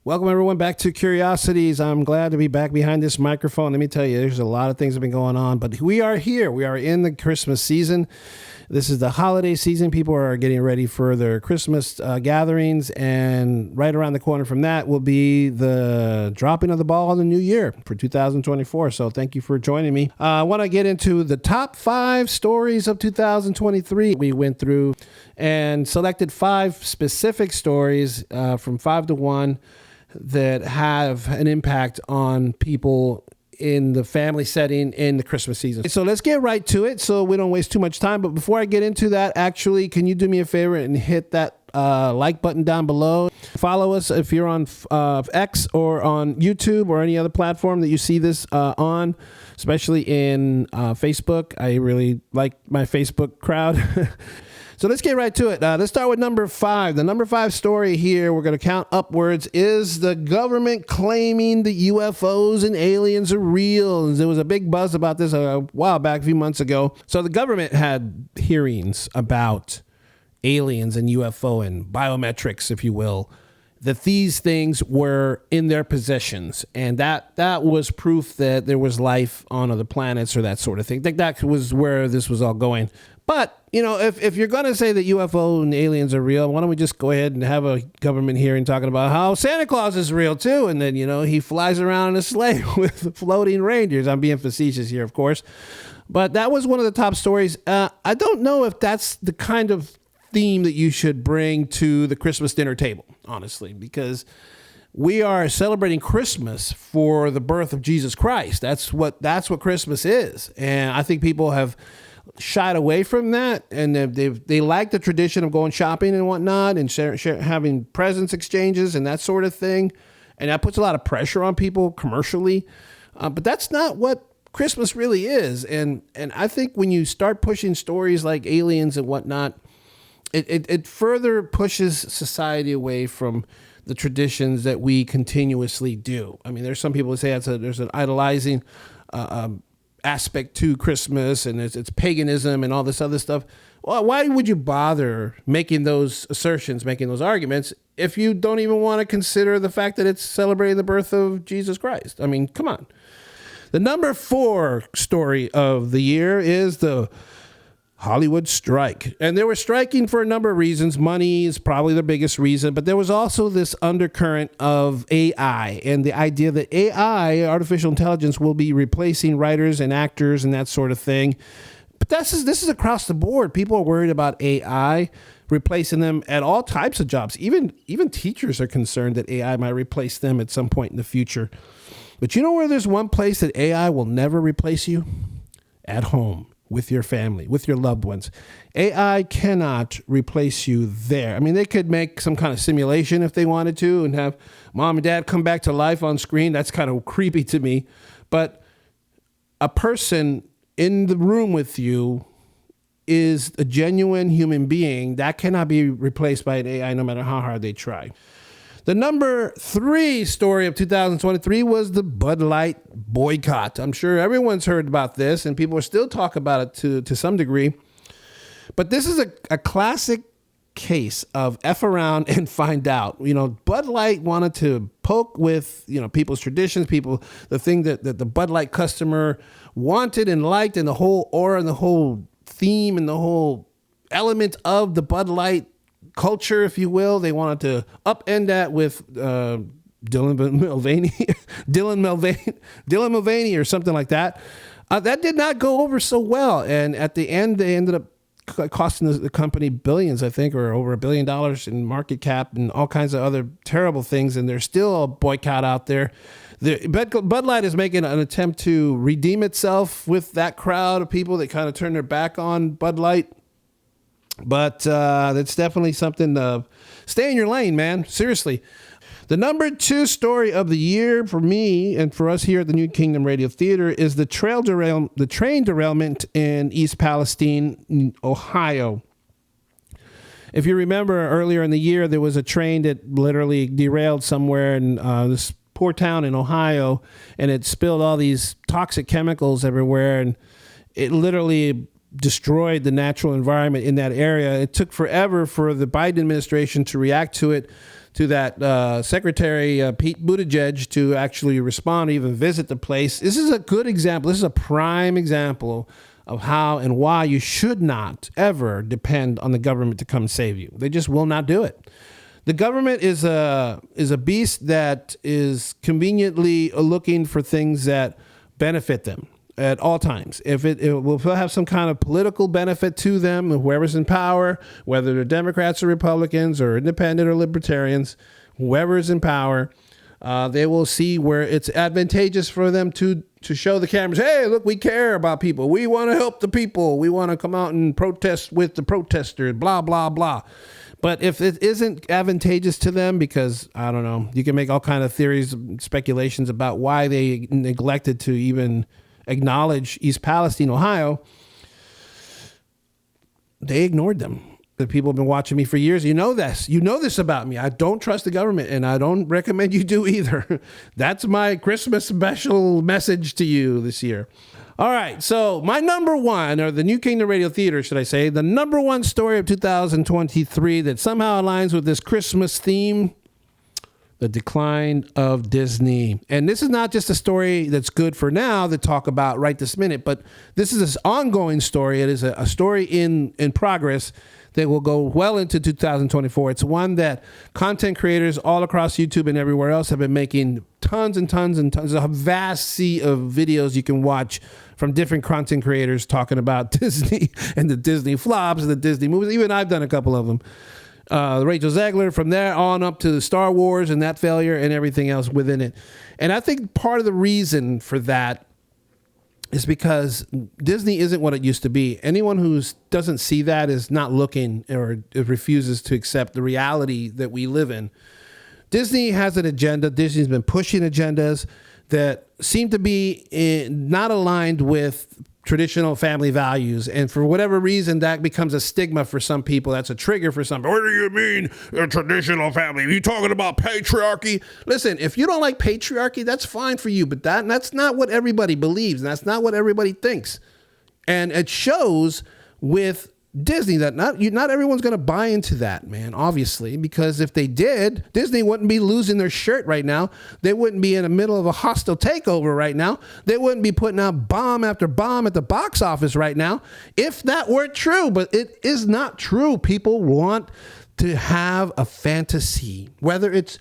Welcome, everyone, back to Curiosities. I'm glad to be back behind this microphone. Let me tell you, there's a lot of things that have been going on, but we are here. We are in the Christmas season. This is the holiday season. People are getting ready for their Christmas gatherings, and right around the corner from that will be the dropping of the ball on the new year for 2024. So thank you for joining me. I want to get into the top 5 stories of 2023. We went through and selected 5 specific stories from 5 to 1 that have an impact on people in the family setting in the Christmas season. So let's get right to it so we don't waste too much time. But before I get into that, actually, can you do me a favor and hit that like button down below? Follow us if you're on X or on YouTube or any other platform that you see this on, especially in Facebook. I really like my Facebook crowd. So let's get right to it. Let's start with number 5. The number 5 story here, we're going to count upwards, is the government claiming the UFOs and aliens are real. There was a big buzz about this a while back, a few months ago. So the government had hearings about aliens and UFO and biometrics, if you will, that these things were in their possessions. And that was proof that there was life on other planets or that sort of thing. I think that was where this was all going. But, you know, if you're going to say that UFO and aliens are real, why don't we just go ahead and have a government hearing talking about how Santa Claus is real, too. And then, you know, he flies around in a sleigh with floating reindeers. I'm being facetious here, of course. But that was one of the top stories. I don't know if that's the kind of theme that you should bring to the Christmas dinner table, honestly, because we are celebrating Christmas for the birth of Jesus Christ. That's what Christmas is. And I think people have shied away from that, and they like the tradition of going shopping and whatnot and having presents exchanges and that sort of thing, and that puts a lot of pressure on people commercially, but that's not what Christmas really is. And I think when you start pushing stories like aliens and whatnot, it further pushes society away from the traditions that we continuously do. I mean, there's some people who say there's an idolizing aspect to Christmas, and it's paganism and all this other stuff. Well, why would you bother making those assertions, making those arguments, if you don't even want to consider the fact that it's celebrating the birth of Jesus Christ? I mean, come on. The number 4 story of the year is the Hollywood strike. And they were striking for a number of reasons. Money is probably the biggest reason, but there was also this undercurrent of AI and the idea that AI, artificial intelligence, will be replacing writers and actors and that sort of thing. But this is across the board. People are worried about AI replacing them at all types of jobs. Even teachers are concerned that AI might replace them at some point in the future. But you know where there's one place that AI will never replace you? At home. With your family, with your loved ones. AI cannot replace you there. I mean, they could make some kind of simulation if they wanted to and have mom and dad come back to life on screen. That's kind of creepy to me. But a person in the room with you is a genuine human being. That cannot be replaced by an AI no matter how hard they try. The number 3 story of 2023 was the Bud Light boycott. I'm sure everyone's heard about this, and people are still talking about it to some degree. But this is a classic case of F around and find out. You know, Bud Light wanted to poke with, you know, people's traditions, the thing that the Bud Light customer wanted and liked, and the whole aura and the whole theme and the whole element of the Bud Light culture, if you will. They wanted to upend that with Dylan Mulvaney or something like that. That did not go over so well. And at the end, they ended up costing the company billions, I think, or over $1 billion in market cap and all kinds of other terrible things. And there's still a boycott out there. Bud Light is making an attempt to redeem itself with that crowd of people that kind of turn their back on Bud Light. But that's definitely something to stay in your lane, man. Seriously. The number 2 story of the year for me and for us here at the New Kingdom Radio Theater is the train derailment in East Palestine, Ohio. If you remember earlier in the year, there was a train that literally derailed somewhere in this poor town in Ohio, and it spilled all these toxic chemicals everywhere, and it literally destroyed the natural environment in that area. It took forever for the Biden administration to react to it, to that Secretary Pete Buttigieg to actually respond, even visit the place. This is a good example. This is a prime example of how and why you should not ever depend on the government to come save you. They just will not do it. The government is a beast that is conveniently looking for things that benefit them at all times. If it will have some kind of political benefit to them, whoever's in power, whether they're Democrats or Republicans or independent or libertarians, whoever is in power, they will see where it's advantageous for them to show the cameras, hey, look, we care about people. We want to help the people. We want to come out and protest with the protesters, blah, blah, blah. But if it isn't advantageous to them, because, I don't know, you can make all kind of theories, speculations about why they neglected to even acknowledge East Palestine, Ohio, they ignored them. The people have been watching me for years. You know this. You know this about me. I don't trust the government, and I don't recommend you do either. That's my Christmas special message to you this year. All right, so my number one, or the New Kingdom Radio Theater, should I say, the number one story of 2023 that somehow aligns with this Christmas theme, the decline of Disney. And this is not just a story that's good for now to talk about right this minute, but this is an ongoing story. It is a story in progress that will go well into 2024. It's one that content creators all across YouTube and everywhere else have been making tons and tons and tons, a vast sea of videos you can watch from different content creators talking about Disney and the Disney flops and the Disney movies. Even I've done a couple of them. Rachel Zegler, from there on up to Star Wars and that failure and everything else within it. And I think part of the reason for that is because Disney isn't what it used to be. Anyone who doesn't see that is not looking or refuses to accept the reality that we live in. Disney has an agenda. Disney's been pushing agendas that seem to be not aligned with traditional family values. And for whatever reason, that becomes a stigma for some people. That's a trigger for some. What do you mean a traditional family? Are you talking about patriarchy? Listen, if you don't like patriarchy, that's fine for you. But that's not what everybody believes. And that's not what everybody thinks. And it shows with Disney that not everyone's going to buy into that, man, obviously, because if they did, Disney wouldn't be losing their shirt right now. They wouldn't be in the middle of a hostile takeover right now. They wouldn't be putting out bomb after bomb at the box office right now if that were true. But it is not true. People want to have a fantasy, whether it's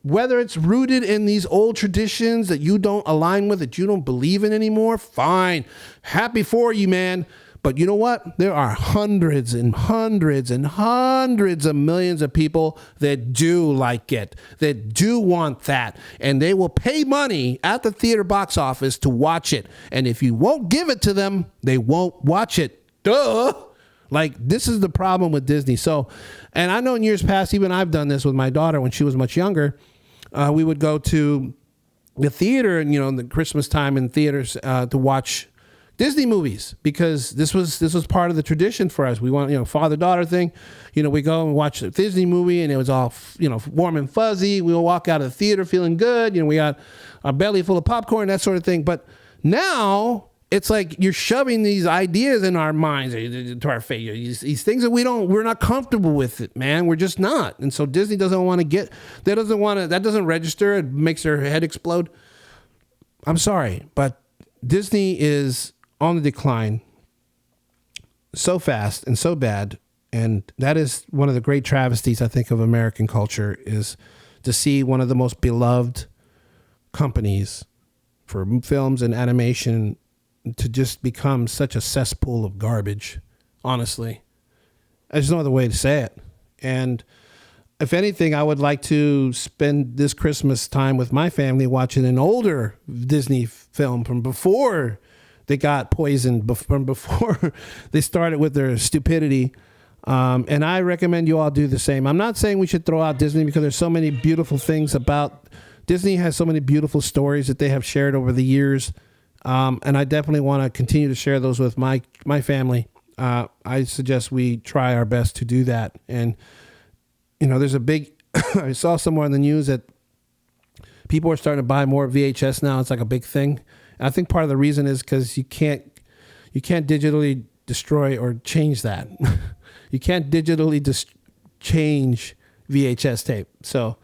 rooted in these old traditions that you don't align with, that you don't believe in anymore. Fine. Happy for you, man. But you know what? There are hundreds and hundreds and hundreds of millions of people that do like it, that do want that. And they will pay money at the theater box office to watch it. And if you won't give it to them, they won't watch it. Duh. Like, this is the problem with Disney. So, and I know in years past, even I've done this with my daughter when she was much younger. We would go to the theater and, in the Christmas time in theaters to watch Disney movies, because this was part of the tradition for us. We want, father-daughter thing. We go and watch a Disney movie and it was all, warm and fuzzy. We will walk out of the theater feeling good. We got our belly full of popcorn, that sort of thing. But now it's like you're shoving these ideas in our minds, to our face, these things that we're not comfortable with it, man. We're just not. And so Disney doesn't want to that doesn't register. It makes their head explode. I'm sorry, but Disney is on the decline so fast and so bad. And that is one of the great travesties, I think, of American culture, is to see one of the most beloved companies for films and animation to just become such a cesspool of garbage. Honestly, there's no other way to say it. And if anything, I would like to spend this Christmas time with my family watching an older Disney film from before they got poisoned, from before they started with their stupidity. And I recommend you all do the same. I'm not saying we should throw out Disney, because there's so many beautiful things about Disney. Has so many beautiful stories that they have shared over the years. And I definitely want to continue to share those with my family. I suggest we try our best to do that. And, there's a big, I saw somewhere in the news that people are starting to buy more VHS now. It's like a big thing. I think part of the reason is because you can't digitally destroy or change that. You can't digitally change VHS tape. So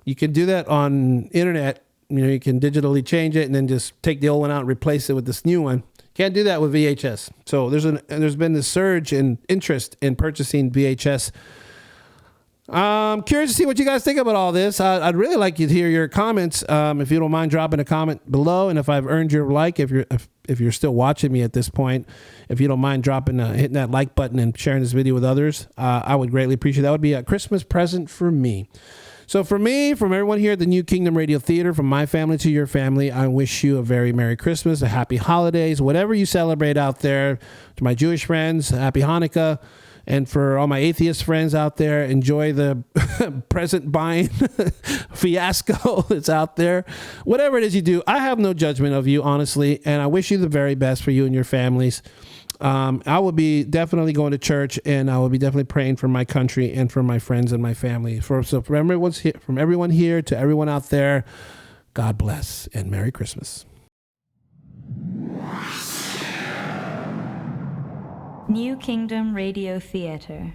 you can do that on internet. You can digitally change it and then just take the old one out and replace it with this new one. Can't do that with VHS. So there's been this surge in interest in purchasing VHS. I'm curious to see what you guys think about all this. I'd really like you to hear your comments. If you don't mind dropping a comment below, and if I've earned your like, if you're still watching me at this point, if you don't mind hitting that like button and sharing this video with others, I would greatly appreciate it. That would be a Christmas present for me. So for me, from everyone here at the New Kingdom Radio Theater, from my family to your family, I wish you a very Merry Christmas, a Happy Holidays, whatever you celebrate out there. To my Jewish friends, Happy Hanukkah. And for all my atheist friends out there, enjoy the present buying fiasco that's out there. Whatever it is you do, I have no judgment of you, honestly, and I wish you the very best for you and your families. I will be definitely going to church, and I will be definitely praying for my country and for my friends and my family. From everyone here to everyone out there, God bless and Merry Christmas. New Kingdom Radio Theater.